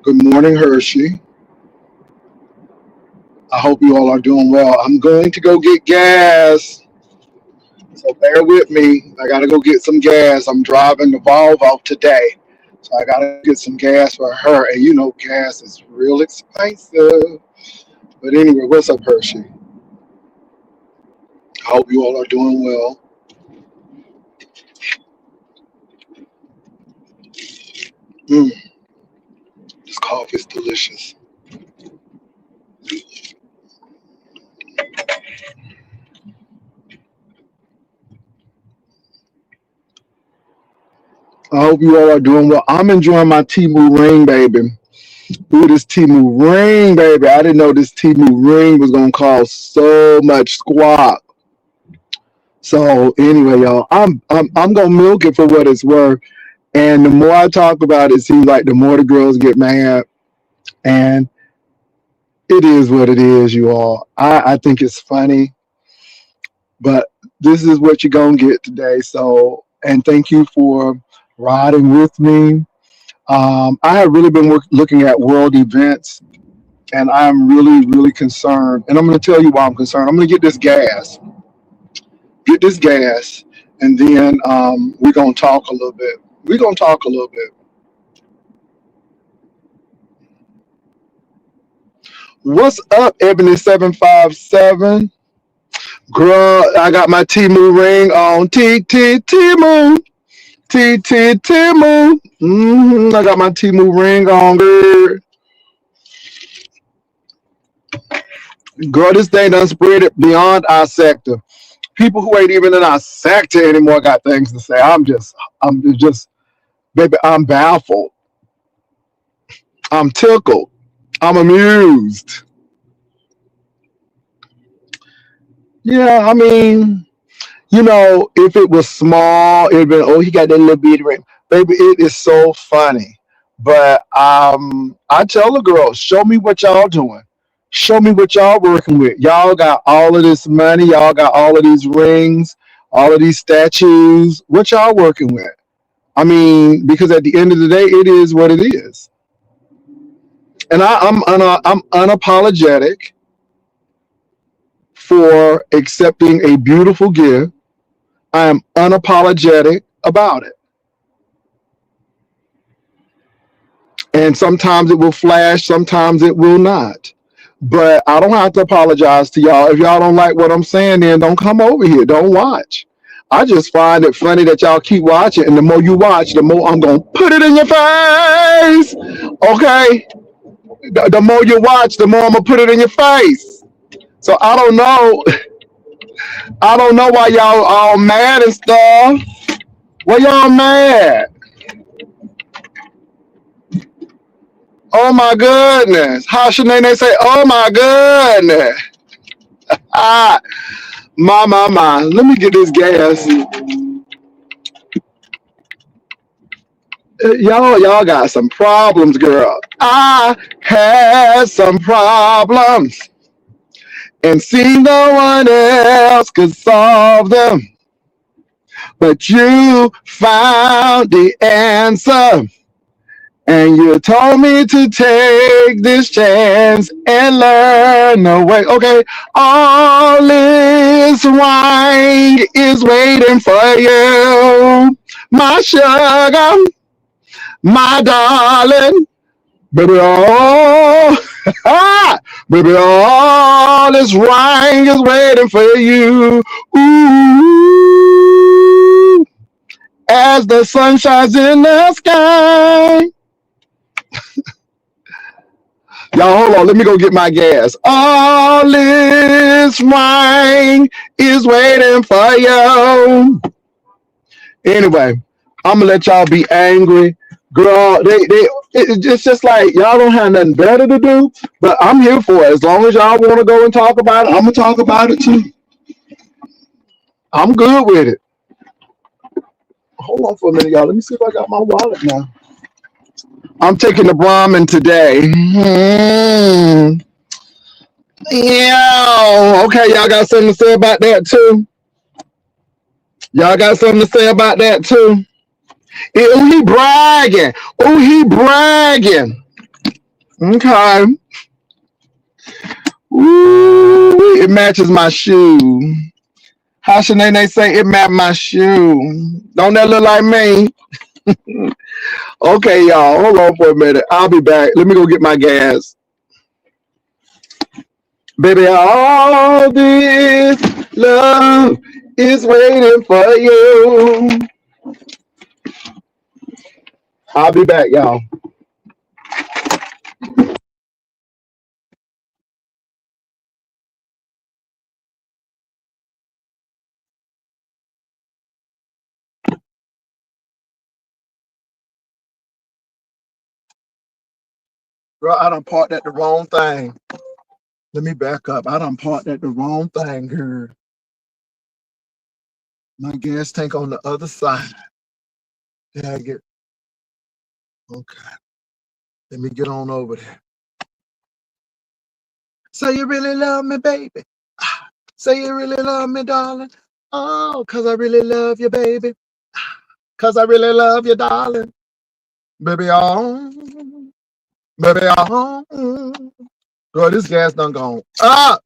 Good morning, Hershey. I hope you all are doing well. I'm going to go get gas, so bear with me. I gotta go get some gas. I'm driving the Volvo today, so I gotta get some gas for her. And you know, gas is real expensive. But anyway, what's up, Hershey? I hope you all are doing well. Mm, this coffee is delicious. I hope you all are doing well. I'm enjoying my TEMU ring, baby. Ooh, this TEMU ring, baby. I didn't know this TEMU ring was gonna cost so much squat. So anyway, y'all, I'm gonna milk it for what it's worth. And the more I talk about it, it seems like the more the girls get mad. And it is what it is, you all. I think it's funny, but this is what you're gonna get today. So, and thank you for riding with me. I have really been looking at world events, and I'm really concerned. And I'm going to tell you why I'm concerned. I'm going to get this gas, and then we're going to talk a little bit. We're going to talk a little bit. What's up, Ebony757? Girl, I got my TEMU ring on. TEMU. TEMU. I got my TEMU ring on, girl. Girl, this thing done spread it beyond our sector. People who ain't even in our sector anymore got things to say. I'm just, baby, I'm baffled. I'm tickled. I'm amused. Yeah, I mean, you know, if it was small, it'd been, oh, he got that little bitty ring. Baby, it is so funny. But I tell the girls, show me what y'all doing. Show me what y'all working with. Y'all got all of this money. Y'all got all of these rings, all of these statues. What y'all working with? I mean, because at the end of the day, it is what it is. And I'm unapologetic for accepting a beautiful gift. I am unapologetic about it. And sometimes it will flash, sometimes it will not. But I don't have to apologize to y'all. If y'all don't like what I'm saying, then don't come over here. Don't watch. I just find it funny that y'all keep watching. And the more you watch, the more I'm going to put it in your face. Okay? The more you watch, the more I'm going to put it in your face. So I don't know. I don't know why y'all all mad and stuff. Why y'all mad? Oh my goodness. How should they say, oh my goodness? Ah, my. Let me get this gas. Y'all got some problems, girl. I had some problems and see no one else could solve them. But you found the answer. And you told me to take this chance and learn the way. Okay, all this wine is waiting for you. My sugar, my darling. Baby, baby, all this wine is waiting for you. Ooh, as the sun shines in the sky. Y'all, hold on. Let me go get my gas. All this wine is waiting for you. Anyway, I'm going to let y'all be angry. Girl, it's just like y'all don't have nothing better to do, but I'm here for it. As long as y'all want to go and talk about it, I'm going to talk about it too. I'm good with it. Hold on for a minute, y'all. Let me see if I got my wallet now. I'm taking the Brahmin today. Yeah. Okay, y'all got something to say about that too? Y'all got something to say about that too? Oh, he bragging. Oh, he bragging. Okay. Ooh, it matches my shoe. How should they say it matched my shoe? Don't that look like me? Okay, y'all. Hold on for a minute. I'll be back. Let me go get my gas. Baby, all this love is waiting for you. I'll be back, y'all. Girl, I done parked at the wrong thing. Let me back up. I done parked at the wrong thing, girl. My gas tank on the other side. Did I get okay? Let me get on over there. So you really love me, baby? Say you really love me, darling. Oh, 'cause I really love you, baby. 'Cause I really love you, darling. Baby, oh, baby, oh. Girl, this gas done gone. Ah!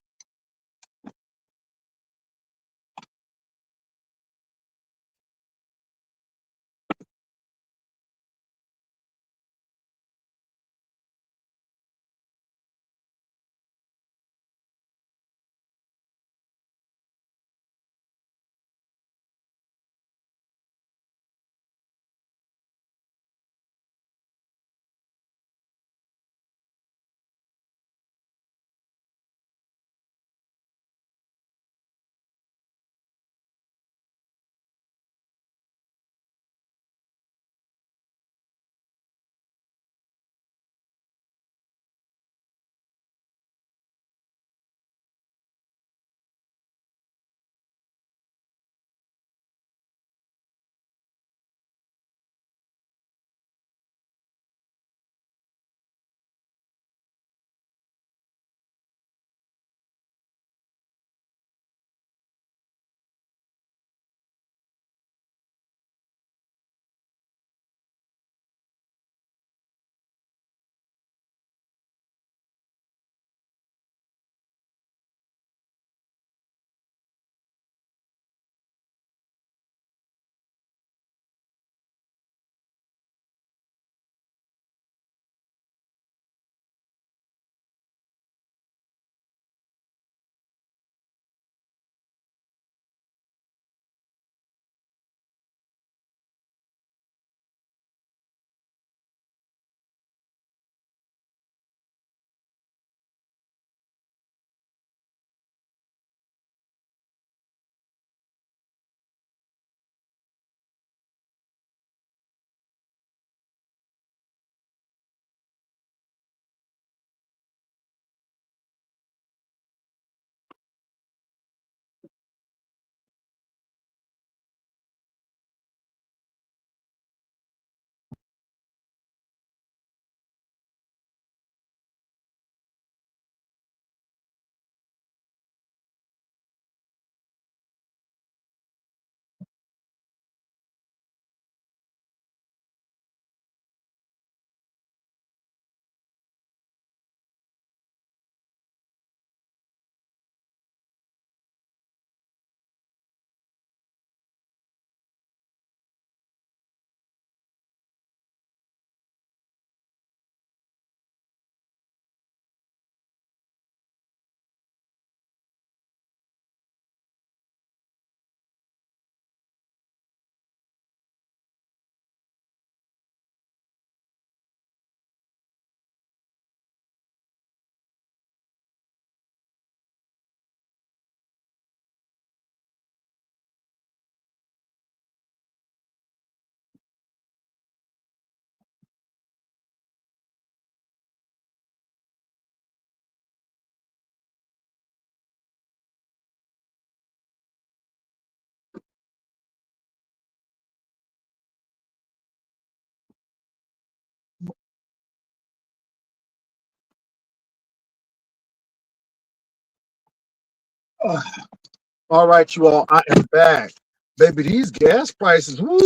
All right, you all. I am back, baby. These gas prices. Woo!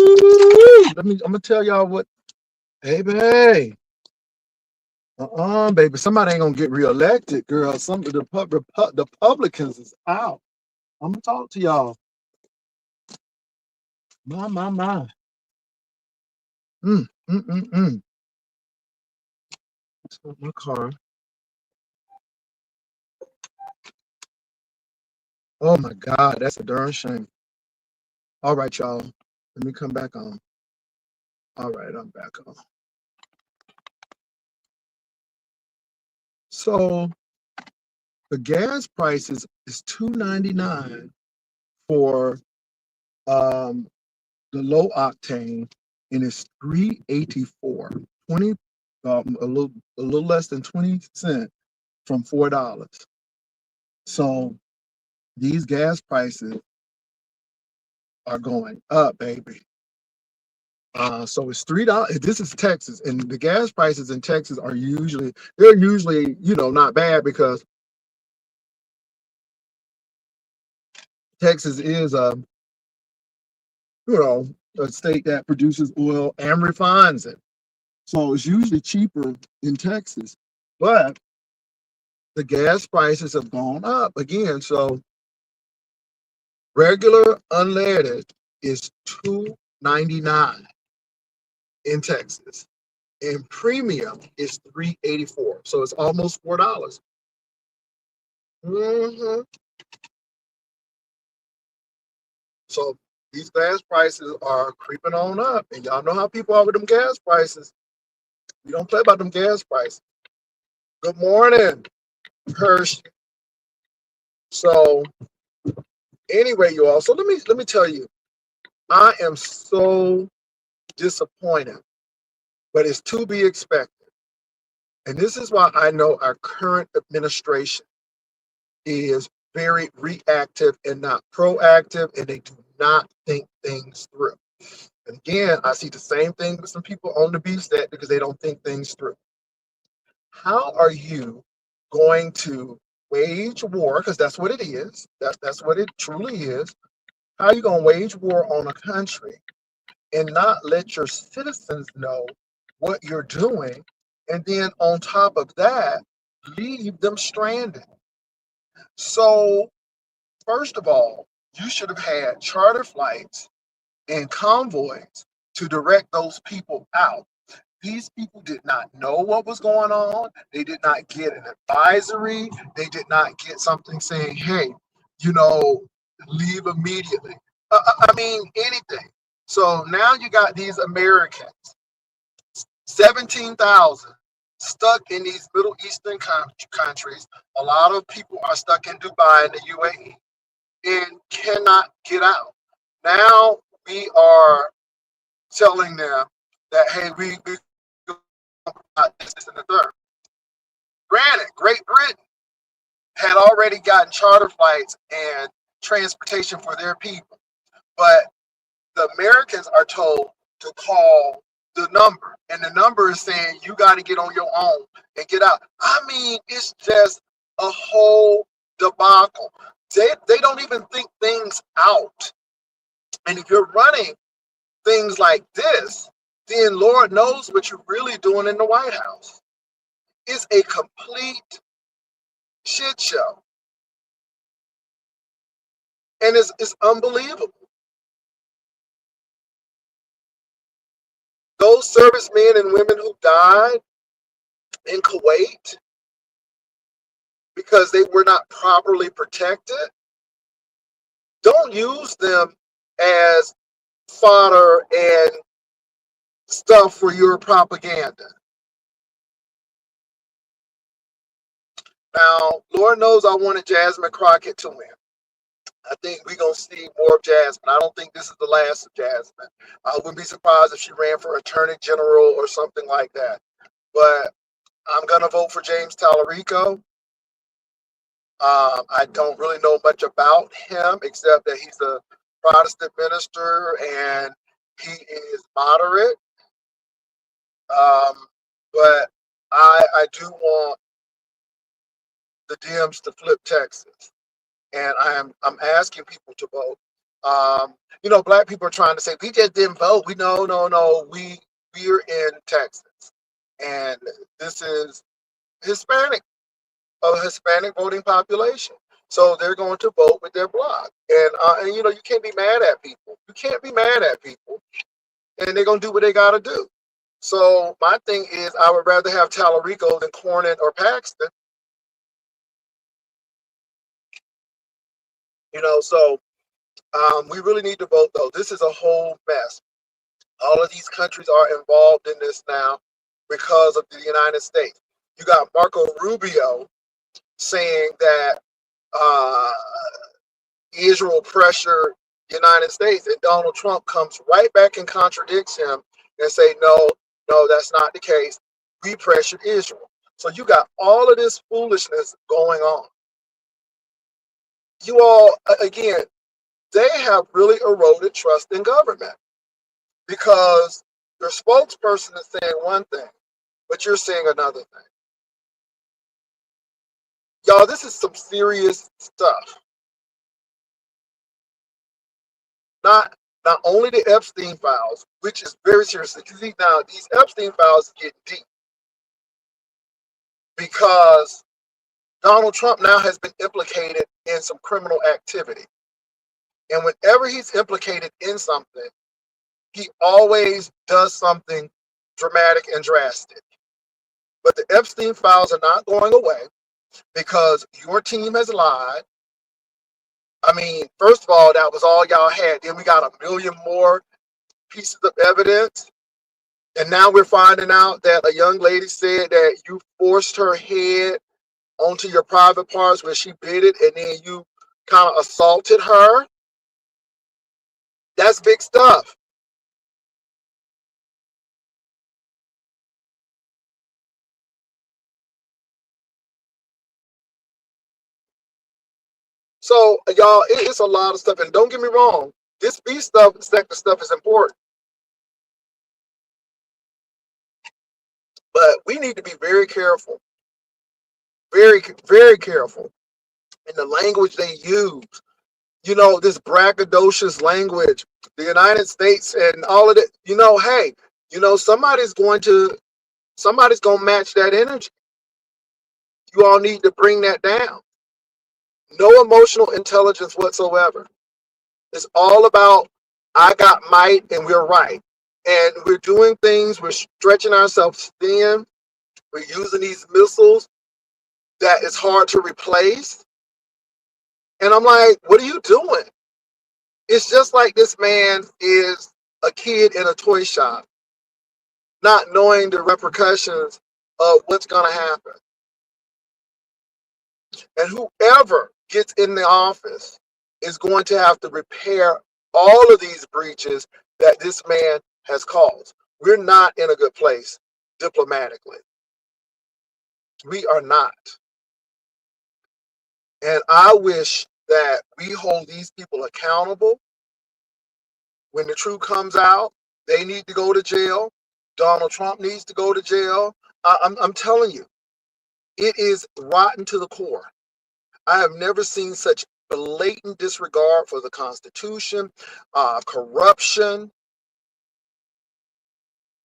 I'm gonna tell y'all what, baby. Baby, somebody ain't gonna get reelected, girl. Some of the Republicans is out. I'm gonna talk to y'all. My. Mm. Start my car. Oh my God, that's a darn shame. All right, y'all. Let me come back on. All right, I'm back on. So the gas prices is $2.99 for the low octane, and it's $3.84. 20 a little less than 20 cents from $4. So these gas prices are going up, baby. So it's $3. This is Texas, and the gas prices in Texas are usually not bad because Texas is a state that produces oil and refines it. So it's usually cheaper in Texas. But the gas prices have gone up again. So regular unleaded is $2.99 in Texas, and premium is $3.84. So it's almost $4. hmm So these gas prices are creeping on up, and y'all know how people are with them gas prices. We don't play about them gas prices. Good morning, Hirsch. So anyway, you all. So let me tell you, I am so disappointed, but it's to be expected. And this is why I know our current administration is very reactive and not proactive, and they do not think things through. And again, I see the same thing with some people on the beef set because they don't think things through. How are you going to wage war? Because that's what it is. That's what it truly is. How are you going to wage war on a country and not let your citizens know what you're doing? And then on top of that, leave them stranded. So, first of all, you should have had charter flights and convoys to direct those people out. These people did not know what was going on. They did not get an advisory. They did not get something saying, hey, leave immediately. I mean, anything. So now you got these Americans, 17,000, stuck in these Middle Eastern countries. A lot of people are stuck in Dubai and the UAE and cannot get out. Now we are telling them that, hey, we this and the third. Granted, Great Britain had already gotten charter flights and transportation for their people, but the Americans are told to call the number, and the number is saying you got to get on your own and get out. I mean, it's just a whole debacle. They don't even think things out. And if you're running things like this, then Lord knows what you're really doing in the White House. It's a complete shit show. And it's unbelievable. Those servicemen and women who died in Kuwait because they were not properly protected, don't use them as fodder and stuff for your propaganda. Now, Lord knows I wanted Jasmine Crockett to win. I think we're going to see more of Jasmine. I don't think this is the last of Jasmine. I wouldn't be surprised if she ran for Attorney General or something like that. But I'm going to vote for James Tallarico. I don't really know much about him except that he's a Protestant minister and he is moderate. But I do want the Dems to flip Texas, and I'm asking people to vote. Black people are trying to say we just didn't vote. We no. We're in Texas. And this is Hispanic, a Hispanic voting population. So they're going to vote with their bloc. And you know, you can't be mad at people. You can't be mad at people. And they're going to do what they got to do. So my thing is, I would rather have Tallarico than Cornyn or Paxton. You know, so we really need to vote, though. This is a whole mess. All of these countries are involved in this now because of the United States. You got Marco Rubio saying that uh, Israel pressured the United States, and Donald Trump comes right back and contradicts him and say, no, no, that's not the case. We pressured Israel. So you got all of this foolishness going on. You all, again, they have really eroded trust in government because your spokesperson is saying one thing, but you're saying another thing. Y'all, this is some serious stuff. Not only the Epstein files, which is very serious. Now, these Epstein files get deep because Donald Trump now has been implicated in some criminal activity. And whenever he's implicated in something, he always does something dramatic and drastic. But the Epstein files are not going away because your team has lied. I mean, first of all, that was all y'all had. Then we got a million more pieces of evidence. And now we're finding out that a young lady said that you forced her head onto your private parts where she bit it, and then you kind of assaulted her. That's big stuff. So, y'all, it's a lot of stuff. And don't get me wrong, this beef stuff, sector stuff is important. But we need to be very careful, very, very careful in the language they use. You know, this braggadocious language, the United States and all of it, you know, hey, you know, somebody's going to match that energy. You all need to bring that down. No emotional intelligence whatsoever. It's all about I got might and we're right. And we're doing things, we're stretching ourselves thin. We're using these missiles that is hard to replace. And I'm like, what are you doing? It's just like this man is a kid in a toy shop, not knowing the repercussions of what's going to happen. And whoever gets in the office is going to have to repair all of these breaches that this man has caused. We're not in a good place diplomatically. We are not. And I wish that we hold these people accountable. When the truth comes out, they need to go to jail. Donald Trump needs to go to jail. I'm telling you, it is rotten to the core. I have never seen such blatant disregard for the Constitution, corruption.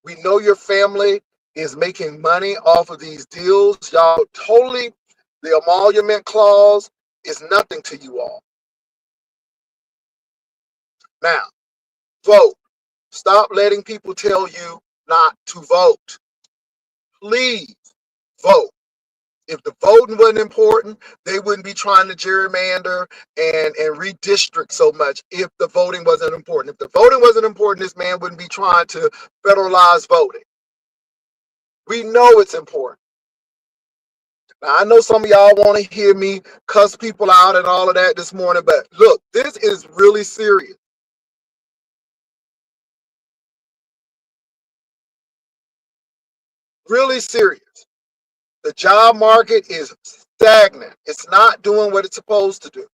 We know your family is making money off of these deals. Y'all totally, the emolument clause is nothing to you all. Now, vote. Stop letting people tell you not to vote. Please vote. If the voting wasn't important, they wouldn't be trying to gerrymander and redistrict so much if the voting wasn't important. If the voting wasn't important, this man wouldn't be trying to federalize voting. We know it's important. Now, I know some of y'all want to hear me cuss people out and all of that this morning, but look, this is really serious. Really serious. The job market is stagnant. It's not doing what it's supposed to do.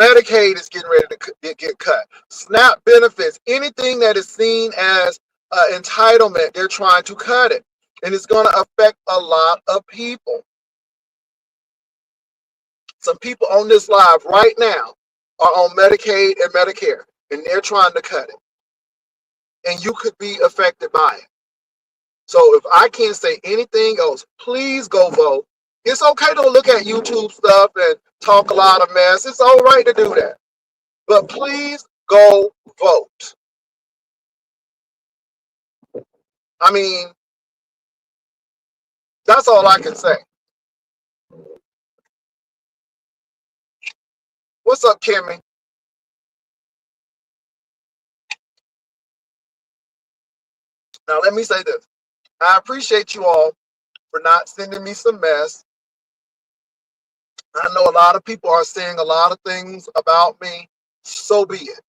Medicaid is getting ready to get cut. SNAP benefits, anything that is seen as entitlement, they're trying to cut it. And it's going to affect a lot of people. Some people on this live right now are on Medicaid and Medicare, and they're trying to cut it. And you could be affected by it. So if I can't say anything else, please go vote. It's okay to look at YouTube stuff and talk a lot of mess. It's all right to do that. But please go vote. I mean, that's all I can say. What's up, Kimmy? Now, let me say this. I appreciate you all for not sending me some mess. I know a lot of people are saying a lot of things about me. So be it.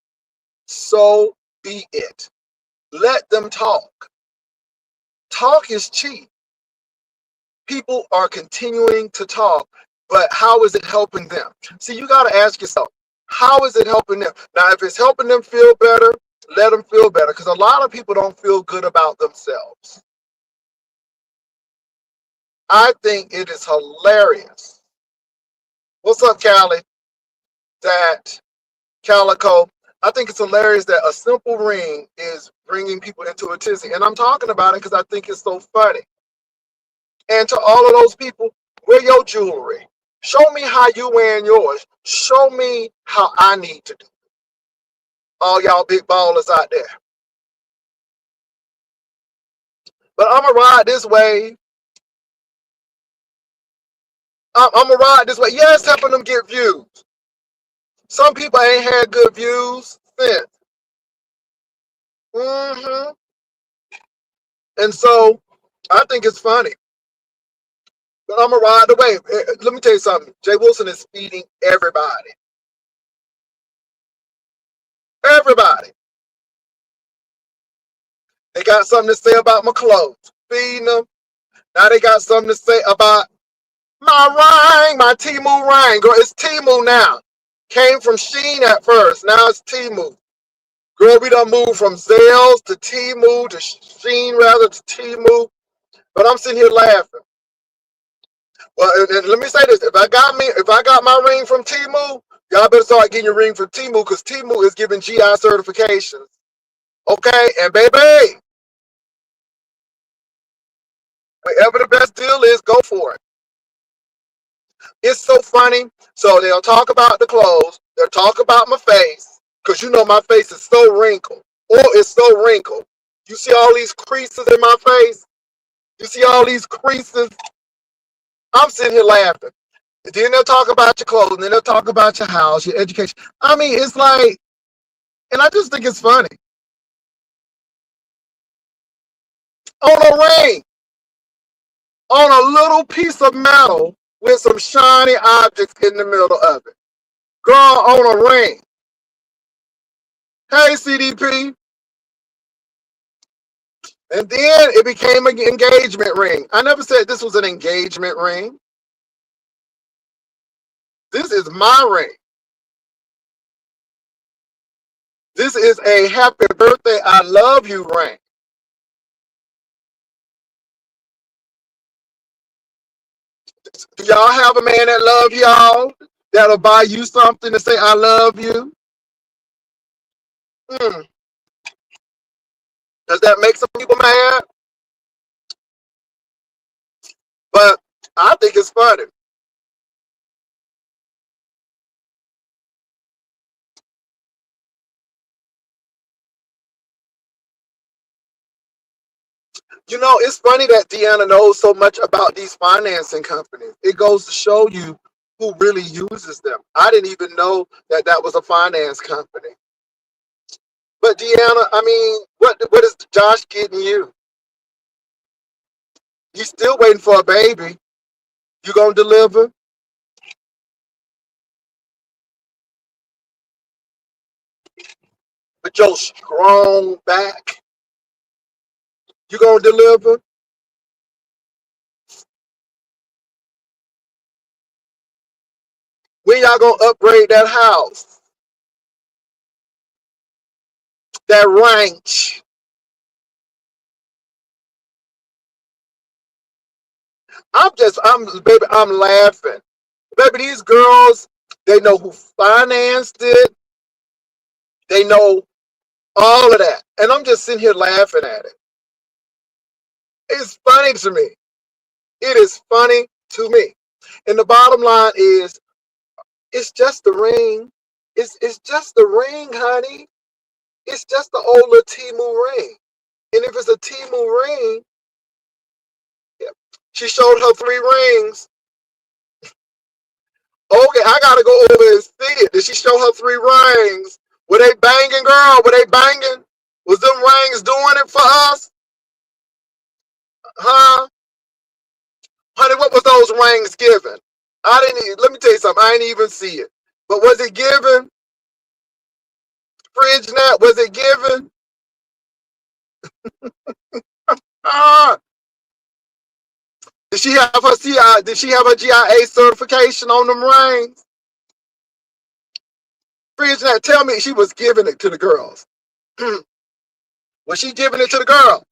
So be it. Let them talk. Talk is cheap. People are continuing to talk, but how is it helping them? See, you got to ask yourself, how is it helping them? Now, if it's helping them feel better, let them feel better, because a lot of people don't feel good about themselves. I think it is hilarious. What's up, Callie? That Calico. I think it's hilarious that a simple ring is bringing people into a tizzy. And I'm talking about it because I think it's so funny. And to all of those people, wear your jewelry. Show me how you wearing yours. Show me how I need to do. All y'all big ballers out there. But I'm going to ride this way. I'm going to ride this way. Yeah, it's helping them get views. Some people ain't had good views since. And so I think it's funny. But I'm going to ride the wave. Let me tell you something. Jay Wilson is feeding everybody. Everybody. They got something to say about my clothes. Feeding them. Now they got something to say about my ring, my TEMU ring. Girl, it's TEMU now. Came from Sheen at first. Now it's TEMU. Girl, we done moved from Zales to TEMU to Sheen rather to TEMU. But I'm sitting here laughing. Well, and let me say this: if I got my ring from TEMU, y'all better start getting your ring from TEMU, because TEMU is giving GI certifications. Okay, and baby, whatever the best deal is, go for it. It's so funny. So they'll talk about the clothes. They'll talk about my face, because you know my face is so wrinkled. Oh, it's so wrinkled. You see all these creases in my face? You see all these creases? I'm sitting here laughing. And then they'll talk about your clothes, and then they'll talk about your house, your education. I mean, it's like, and I just think it's funny. On a ring, on a little piece of metal with some shiny objects in the middle of it. Girl, on a ring. Hey, CDP. And then it became an engagement ring. I never said this was an engagement ring. This is my ring. This is a happy birthday, I love you ring. Do y'all have a man that love y'all? That'll buy you something to say I love you? Does that make some people mad? But I think it's funny. You know, it's funny that Deanna knows so much about these financing companies. It goes to show you who really uses them. I didn't even know that that was a finance company. But Deanna, I mean, what is Josh getting you? He's still waiting for a baby. You gonna deliver? With your strong back, you gonna deliver? When y'all gonna upgrade that house, that ranch? I'm laughing. Baby, these girls, they know who financed it. They know all of that. And I'm just sitting here laughing at it. It's funny to me. It is funny to me. And the bottom line is, it's just the ring. It's just the ring, honey. It's just the old little TEMU ring. And if it's a TEMU ring, yeah, she showed her 3 rings. Okay, I gotta go over and see it. Did she show her 3 rings? Were they banging, girl? Were they banging? Was them rings doing it for us? Huh? Honey, what was those rings giving? I didn't even, let me tell you something. I didn't even see it. But was it giving? Fridge net, was it giving? Ah, did she have her CI? Did she have her GIA certification on them rings? Fridge net, tell me she was giving it to the girls. Was she giving it to the girls?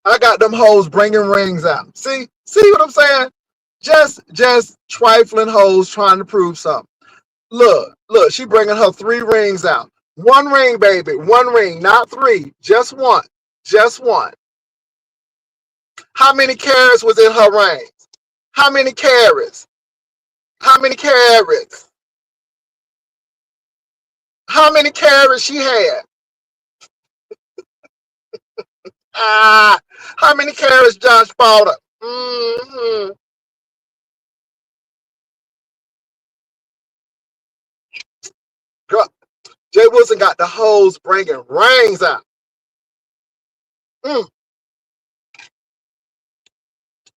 I got them hoes bringing rings out. See what I'm saying? Just trifling hoes trying to prove something. Look, she bringing her 3 rings out. 1 ring, baby, 1 ring, not 3, just 1, just 1. How many carats was in her rings? How many carats? How many carats? How many carats she had? Ah, how many carats Josh bought her? Mm-hmm. Girl, Jay Wilson got the hoes bringing rings out. Mm.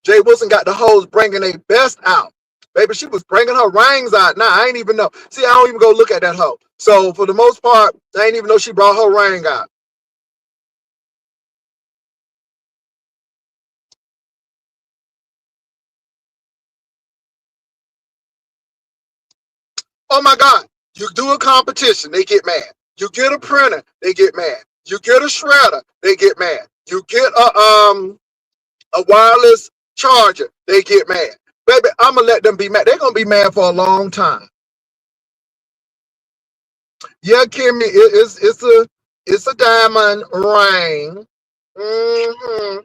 Jay Wilson got the hoes bringing their best out. Baby, she was bringing her rings out. Nah, I ain't even know. See, I don't even go look at that hoe. So for the most part, I ain't even know she brought her ring out. Oh my God. You do a competition, they get mad. You get a printer, they get mad. You get a shredder, they get mad. You get a wireless charger, they get mad. Baby, I'ma let them be mad. They're gonna be mad for a long time. Yeah, Kimmy, it's a diamond ring. Hmm.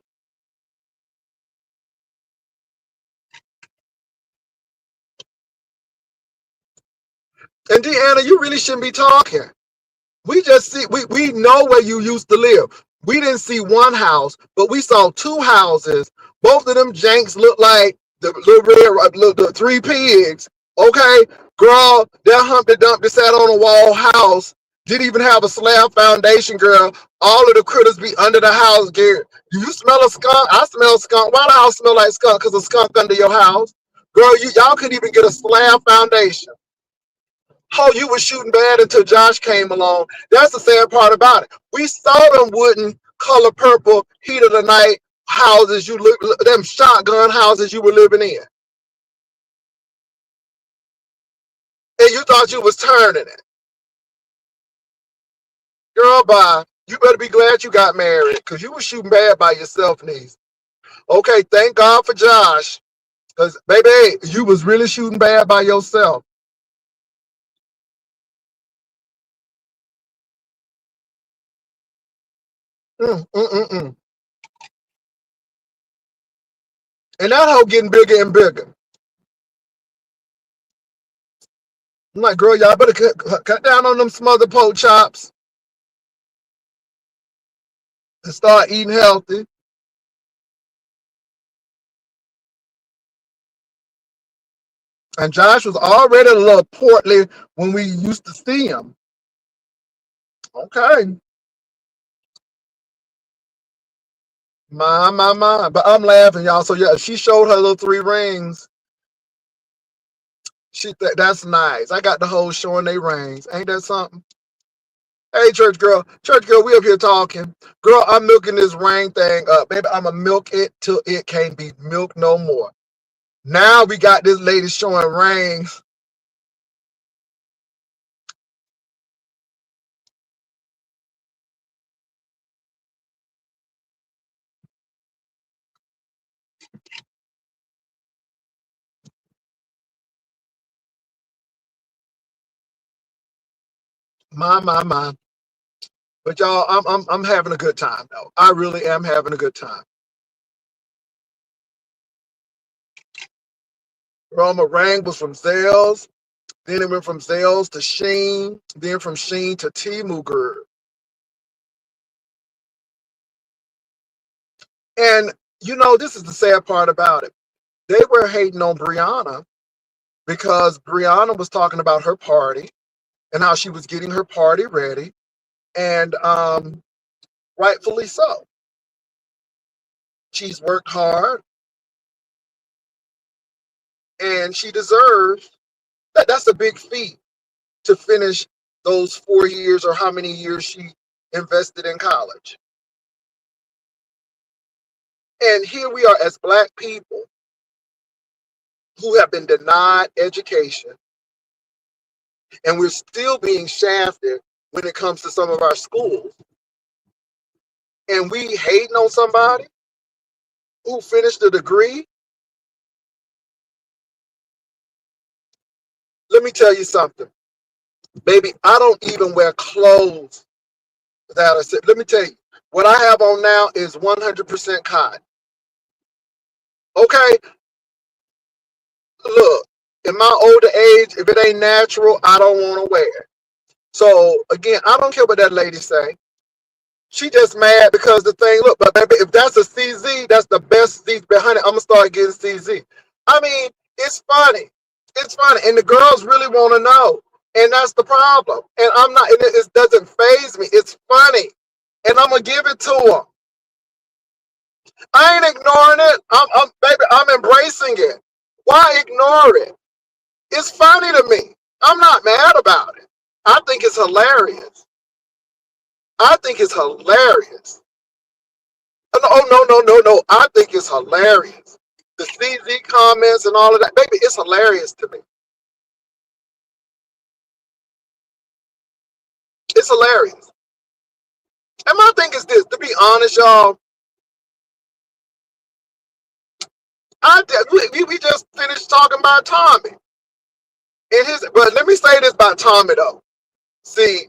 And Deanna, you really shouldn't be talking. We just see we know where you used to live. We didn't see one house, but we saw 2 houses. Both of them janks look like the the 3 pigs. Okay, girl, that Humpty Dumpty sat on a wall house. Didn't even have a slab foundation, girl. All of the critters be under the house, Gary. Do you smell a skunk? I smell skunk. Why the house smell like skunk? Because a skunk under your house. Girl, y'all couldn't even get a slab foundation. Oh, you were shooting bad until Josh came along. That's the sad part about it. We saw them wooden, color purple, heat of the night houses you look, them shotgun houses you were living in, and you thought you was turning it. Girl, bye. You better be glad you got married, because you were shooting bad by yourself, niece. Okay, thank God for Josh, because baby, you was really shooting bad by yourself. Mm. And that hoe getting bigger and bigger. I'm like, girl, y'all better cut down on them smothered pork chops and start eating healthy. And Josh was already a little portly when we used to see him. Okay. My. But I'm laughing, y'all. So yeah, she showed her little 3 rings. That's nice. I got the whole showing they rings. Ain't that something? Hey, church girl. Church girl, we up here talking. Girl, I'm milking this ring thing up. Baby, I'ma milk it till it can't be milked no more. Now we got this lady showing rings. My. But y'all, I'm having a good time though. I really am having a good time. Roma Rang was from Zales. Then it went from Zales to Sheen. Then from Sheen to TEMU GAWD. And you know, this is the sad part about it. They were hating on Brianna because Brianna was talking about her party and how she was getting her party ready, and rightfully so. She's worked hard, and she deserves that. That's a big feat to finish those 4 years or how many years she invested in college. And here we are as Black people who have been denied education, and we're still being shafted when it comes to some of our schools. And we hating on somebody who finished a degree. Let me tell you something, baby. I don't even wear clothes that are. Let me tell you, what I have on now is 100% cotton. Okay, look, in my older age, if it ain't natural, I don't want to wear it. So again, I don't care what that lady say. She just mad because the thing, look, but baby, if that's a CZ, that's the best Z behind it. I'm gonna start getting CZ. I mean, it's funny. It's funny. And the girls really want to know. And that's the problem. And I'm not, and it doesn't faze me. It's funny. And I'm gonna give it to them. I ain't ignoring it. Baby, I'm embracing it. Why ignore it? It's funny to me. I'm not mad about it. I think it's hilarious. I think it's hilarious. Oh, no. I think it's hilarious. The CZ comments and all of that. Baby, it's hilarious to me. It's hilarious. And my thing is this, to be honest, y'all, we just finished talking about Tommy. But let me say this about Tommy, though. See,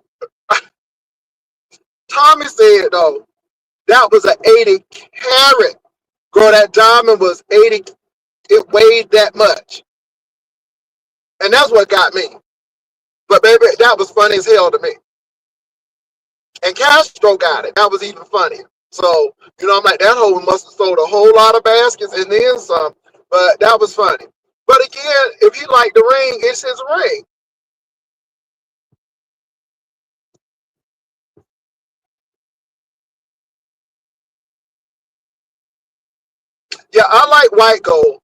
Tommy said, though, that was an 80 carat. Girl, that diamond was 80. It weighed that much. And that's what got me. But, baby, that was funny as hell to me. And Castro got it. That was even funnier. So, you know, I'm like, that hoe must have sold a whole lot of baskets and then some. But that was funny. But again, if he liked the ring, it's his ring. Yeah, I like white gold.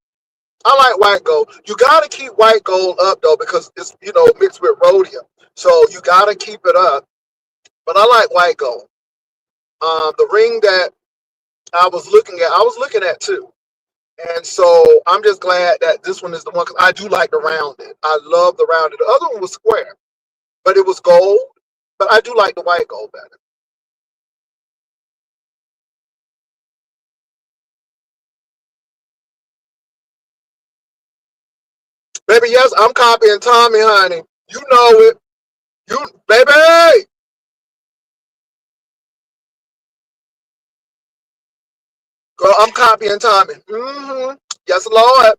I like white gold. You got to keep white gold up, though, because it's, you know, mixed with rhodium. So you got to keep it up. But I like white gold. The ring that I was looking at too. And so I'm just glad that this one is the one, because I do like the rounded. I love the rounded. The other one was square, but it was gold. But I do like the white gold better. Baby, yes, I'm copying Tommy, honey. You know it. Baby. Girl, I'm copying Tommy. Yes, Lord.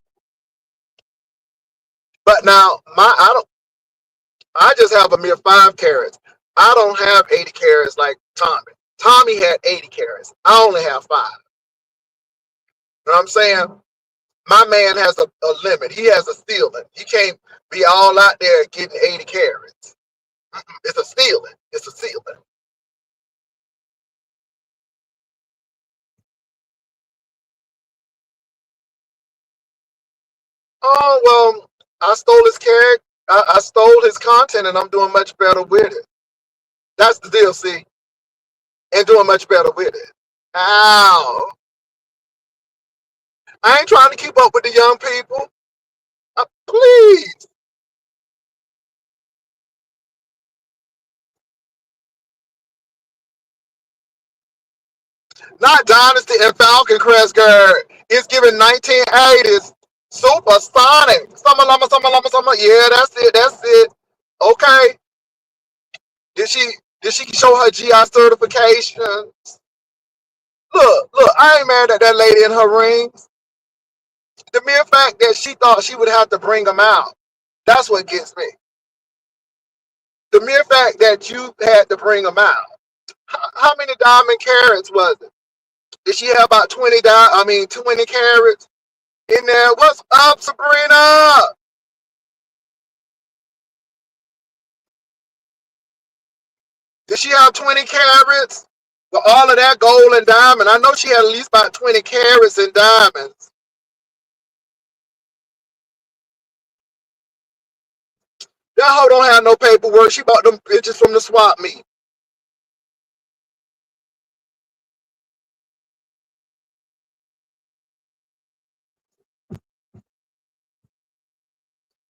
But now I just have a mere 5 carats. I don't have 80 carats like Tommy. Tommy had 80 carats. I only have 5. You know what I'm saying? My man has a limit. He has a ceiling. He can't be all out there getting 80 carats. It's a ceiling. It's a ceiling. Oh, well, I stole his character. I stole his content and I'm doing much better with it. That's the deal, see? And doing much better with it. Ow. I ain't trying to keep up with the young people. Please. Not Dynasty and Falcon Crest, girl. It's giving 1980s. Supersonic. Summer, lumber, summer, lumber, summer. Yeah, that's it. That's it. Okay. Did she show her GI certification? Look, I ain't mad at that lady in her rings. The mere fact that she thought she would have to bring them out, that's what gets me. The mere fact that you had to bring them out. How many diamond carats was it? Did she have about 20 carats in there? What's up, Sabrina? Did she have 20 carats with all of that gold and diamond? I know she had at least about 20 carats in diamonds. That hoe don't have no paperwork. She bought them bitches from the swap meet.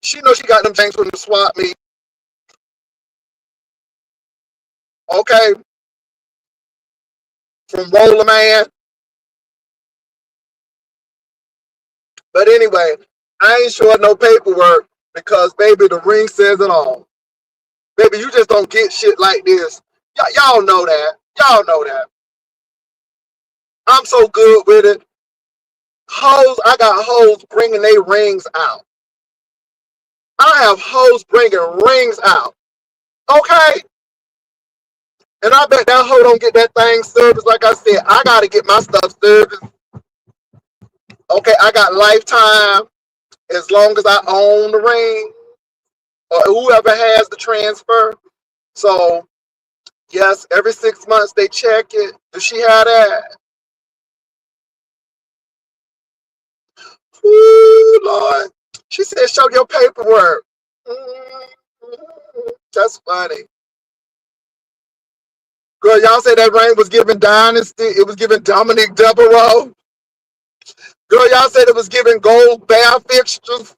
She knows she got them things from the swap meet. Okay. From Roller Man. But anyway, I ain't showing no paperwork because, baby, the ring says it all. Baby, you just don't get shit like this. Y'all know that. Y'all know that. I'm so good with it. Hoes, I got hoes bringing their rings out. I have hoes bringing rings out. Okay? And I bet that hoe don't get that thing serviced. Like I said, I got to get my stuff serviced. Okay, I got lifetime as long as I own the ring or whoever has the transfer. So, yes, every 6 months they check it. Does she have that? Ooh, Lord. She said, show your paperwork. That's funny. Girl, y'all say that ring was giving Dynasty. It was giving Dominic Devereaux. Girl, y'all said it was giving gold bear fixtures.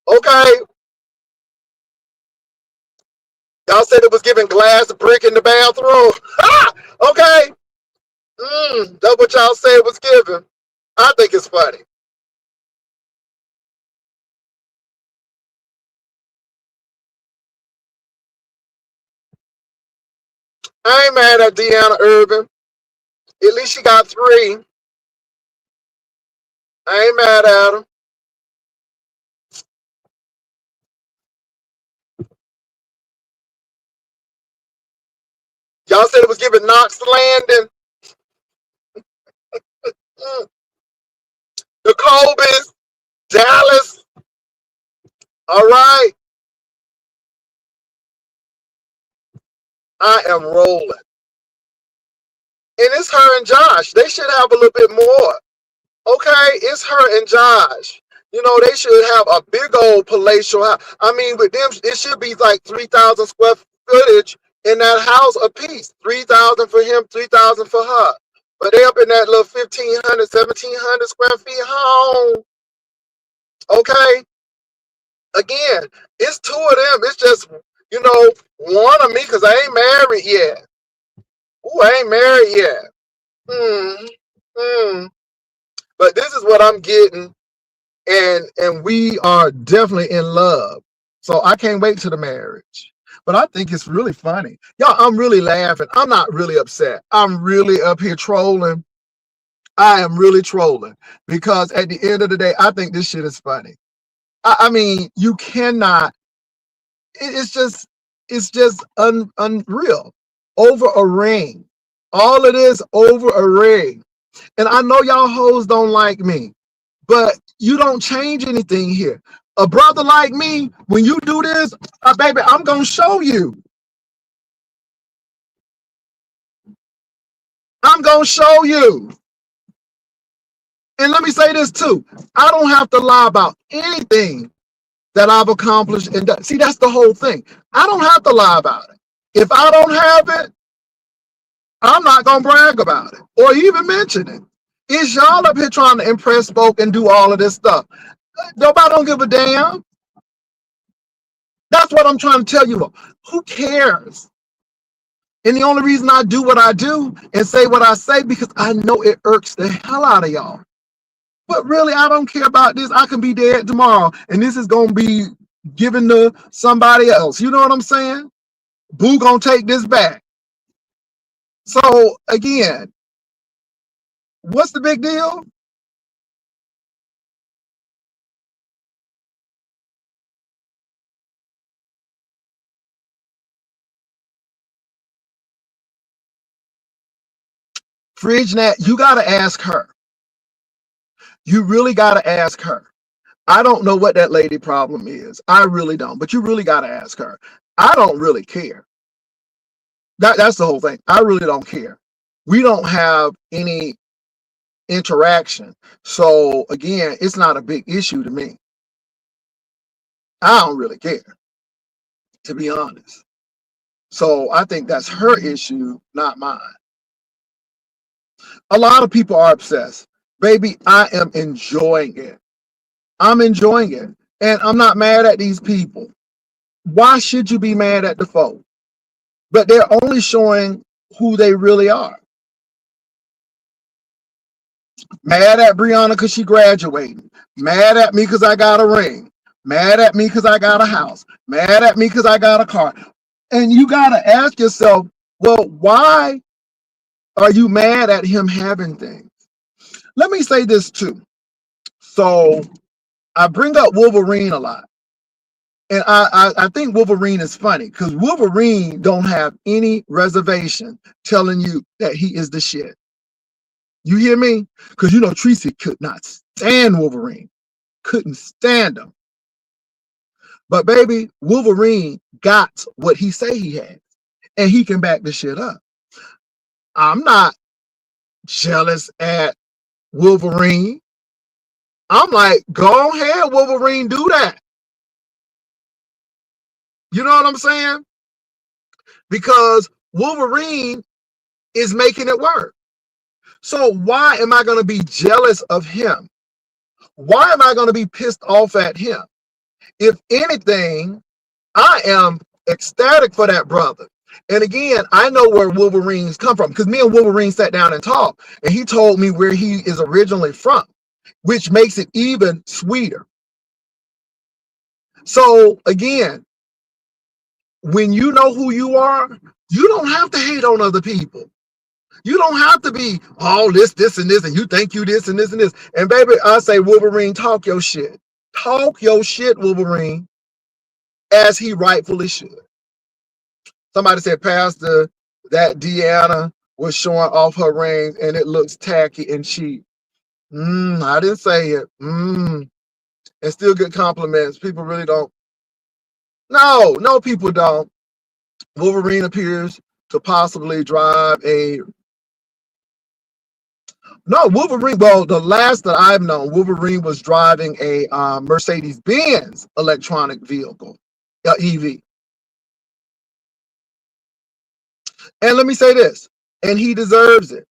Okay. Y'all said it was giving glass brick in the bathroom. Ah! Okay. That's what y'all said it was giving. I think it's funny. I ain't mad at Deanna Irvin. At least she got 3. I ain't mad at her. Y'all said it was giving Knox Landing. The Colbys, Dallas. All right. I am rolling. And it's her and Josh. They should have a little bit more. Okay, it's her and Josh. You know, they should have a big old palatial house. I mean, with them, it should be like 3,000 square footage in that house a piece. 3,000 for him, 3,000 for her. But they up in that little 1,500, 1,700 square feet home. Okay? Again, it's 2 of them. It's just, you know, one of me because I ain't married yet. Ooh, I ain't married yet. But this is what I'm getting. And we are definitely in love. So I can't wait to the marriage. But I think it's really funny. Y'all, I'm really laughing. I'm not really upset. I'm really up here trolling. I am really trolling because at the end of the day, I think this shit is funny. I mean, you cannot. It's just unreal. Over a ring. All it is over a ring. And I know y'all hoes don't like me, but you don't change anything here. A brother like me, when you do this, baby, I'm going to show you. I'm going to show you. And let me say this too. I don't have to lie about anything that I've accomplished. And see, that's the whole thing. I don't have to lie about it. If I don't have it, I'm not going to brag about it or even mention it. It's y'all up here trying to impress folk and do all of this stuff. Nobody don't give a damn. That's what I'm trying to tell you. Who cares? And the only reason I do what I do and say what I say because I know it irks the hell out of y'all. But really, I don't care about this. I can be dead tomorrow, and this is going to be given to somebody else. You know what I'm saying? Boo gonna take this back. So again, what's the big deal? FridgeNet, you gotta ask her. You really gotta ask her. I don't know what that lady problem is. I really don't. But you really gotta ask her. I don't really care. That's the whole thing. I really don't care. We don't have any interaction. So again, it's not a big issue to me. I don't really care, to be honest. So I think that's her issue, not mine. A lot of people are obsessed. Baby, I am enjoying it. I'm enjoying it. And I'm not mad at these people. Why should you be mad at the folk? But they're only showing who they really are. Mad at Brianna because she graduated. Mad at me because I got a ring. Mad at me because I got a house. Mad at me because I got a car. And you got to ask yourself, well, why are you mad at him having things? Let me say this too. So I bring up Wolverine a lot. And I think Wolverine is funny because Wolverine don't have any reservation telling you that he is the shit. You hear me? Because you know Tracy could not stand Wolverine. Couldn't stand him. But baby, Wolverine got what he say he had. And he can back the shit up. I'm not jealous at Wolverine. I'm like, go ahead, Wolverine, do that. You know what I'm saying? Because Wolverine is making it work. So why am I going to be jealous of him? Why am I going to be pissed off at him? If anything, I am ecstatic for that brother. And again, I know where Wolverines come from because me and Wolverine sat down and talked, and he told me where he is originally from, which makes it even sweeter. So again, when you know who you are, you don't have to hate on other people. You don't have to be all this, and this, and you think you this and this and this. And baby, I say, Wolverine, talk your shit. Talk your shit, Wolverine, as he rightfully should. Somebody said, Pastor, that Deanna was showing off her rings and it looks tacky and cheap. I didn't say it. And still get compliments. People really don't. No, people don't. Wolverine appears to possibly drive a... No, Wolverine, well, the last that I've known, Wolverine was driving a Mercedes-Benz electronic vehicle, EV. And let me say this, and he deserves it.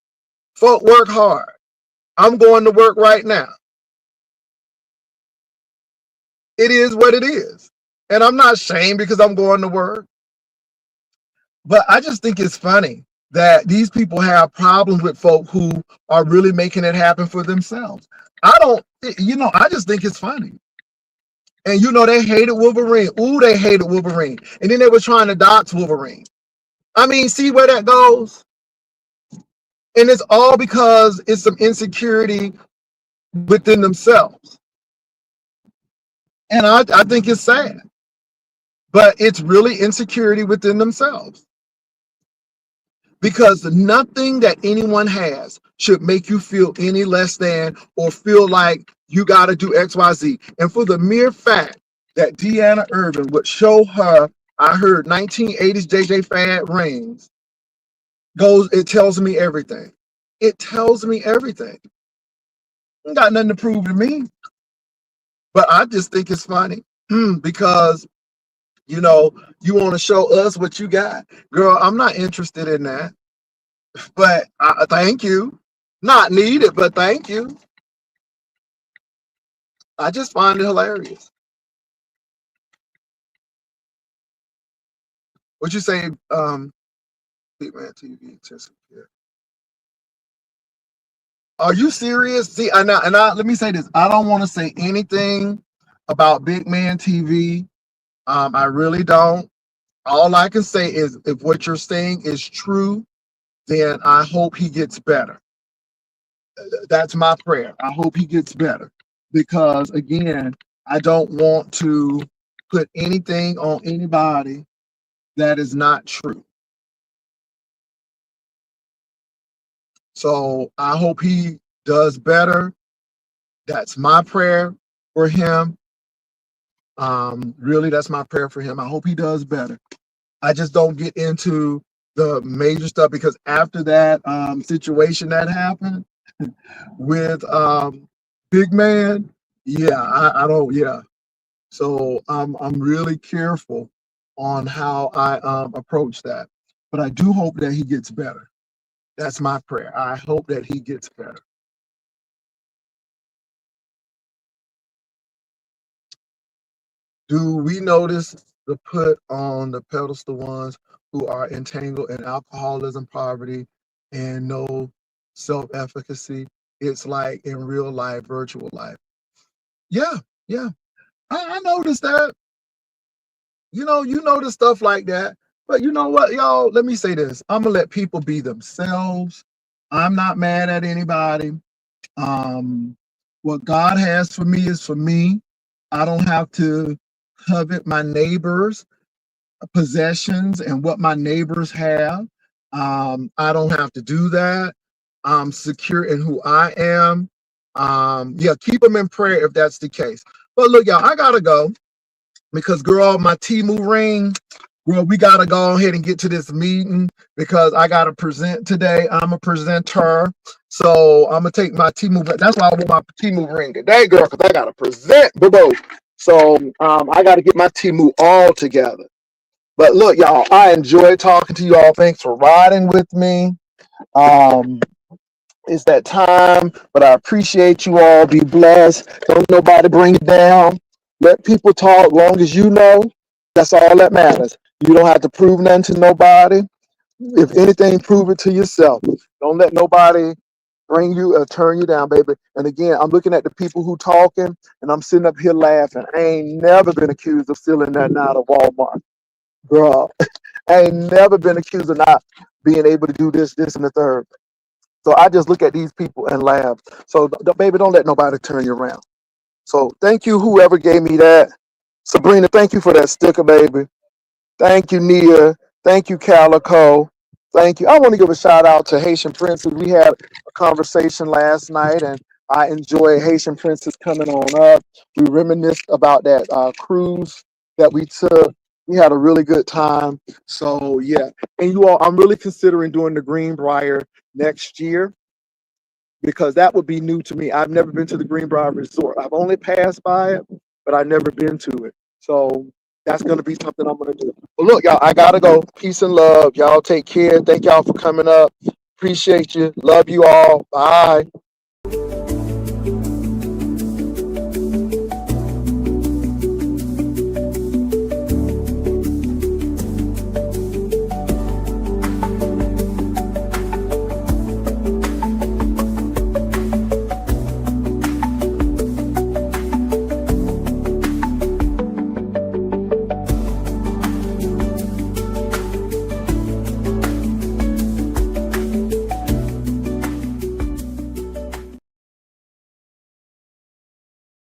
Folk work hard. I'm going to work right now. It is what it is. And I'm not ashamed because I'm going to work. But I just think it's funny that these people have problems with folk who are really making it happen for themselves. I just think it's funny. And they hated Wolverine. Ooh, they hated Wolverine. And then they were trying to dox Wolverine. I mean, see where that goes? And it's all because it's some insecurity within themselves. And I think it's sad. But it's really insecurity within themselves. Because nothing that anyone has should make you feel any less than or feel like you got to do X, Y, Z. And for the mere fact that Deanna Irvin would show her, I heard 1980s JJ Fad rings, it tells me everything. It tells me everything. Ain't got nothing to prove to me. But I just think it's funny because, you want to show us what you got. Girl, I'm not interested in that. But thank you. Not needed, but thank you. I just find it hilarious. What you say, Big Man TV? Are you serious? See, let me say this. I don't want to say anything about Big Man TV. I really don't. All I can say is if what you're saying is true, then I hope he gets better. That's my prayer. I hope he gets better because, again, I don't want to put anything on anybody that is not true. So I hope he does better. That's my prayer for him. Really, that's my prayer for him. I hope he does better. I just don't get into the major stuff because after that situation that happened with Big Man, yeah, I don't, yeah. So I'm really careful on how I approach that. But I do hope that he gets better. That's my prayer. I hope that he gets better. Do we notice the put on the pedestal ones who are entangled in alcoholism, poverty, and no self-efficacy? It's like in real life, virtual life. Yeah, yeah. I noticed that. You notice stuff like that. But you know what, y'all? Let me say this. I'm gonna let people be themselves. I'm not mad at anybody. Um, what God has for me is for me. I don't have to covet my neighbors' possessions and what my neighbors have. I don't have to do that. I'm secure in who I am. Yeah, keep them in prayer if that's the case. But look, y'all, I gotta go because, girl, my TEMU ring. Well, we gotta go ahead and get to this meeting because I gotta present today. I'm a presenter, so I'm gonna take my TEMU. That's why I want my TEMU ring today, girl, because I gotta present, boo. So I gotta get my TEMU all together. But look, y'all, I enjoyed talking to you all. Thanks for riding with me. Um, it's that time, but I appreciate you all. Be blessed. Don't nobody bring it down. Let people talk. Long as you know, that's all that matters. You don't have to prove nothing to nobody. If anything, prove it to yourself. Don't let nobody bring you or turn you down, baby. And again, I'm looking at the people who talking, and I'm sitting up here laughing. I ain't never been accused of stealing nothing out of Walmart, girl. I ain't never been accused of not being able to do this, and the third. So I just look at these people and laugh. So, baby, don't let nobody turn you around. So thank you, whoever gave me that. Sabrina, thank you for that sticker, baby. Thank you, Nia. Thank you, Calico. Thank you. I want to give a shout out to Haitian Princess. We had a conversation last night, and I enjoy Haitian Princess coming on up. We reminisced about that cruise that we took. We had a really good time. So, yeah. And you all, I'm really considering doing the Greenbrier next year because that would be new to me. I've never been to the Greenbrier Resort. I've only passed by it, but I've never been to it. So that's going to be something I'm going to do. But look, y'all, I got to go. Peace and love. Y'all take care. Thank y'all for coming up. Appreciate you. Love you all. Bye.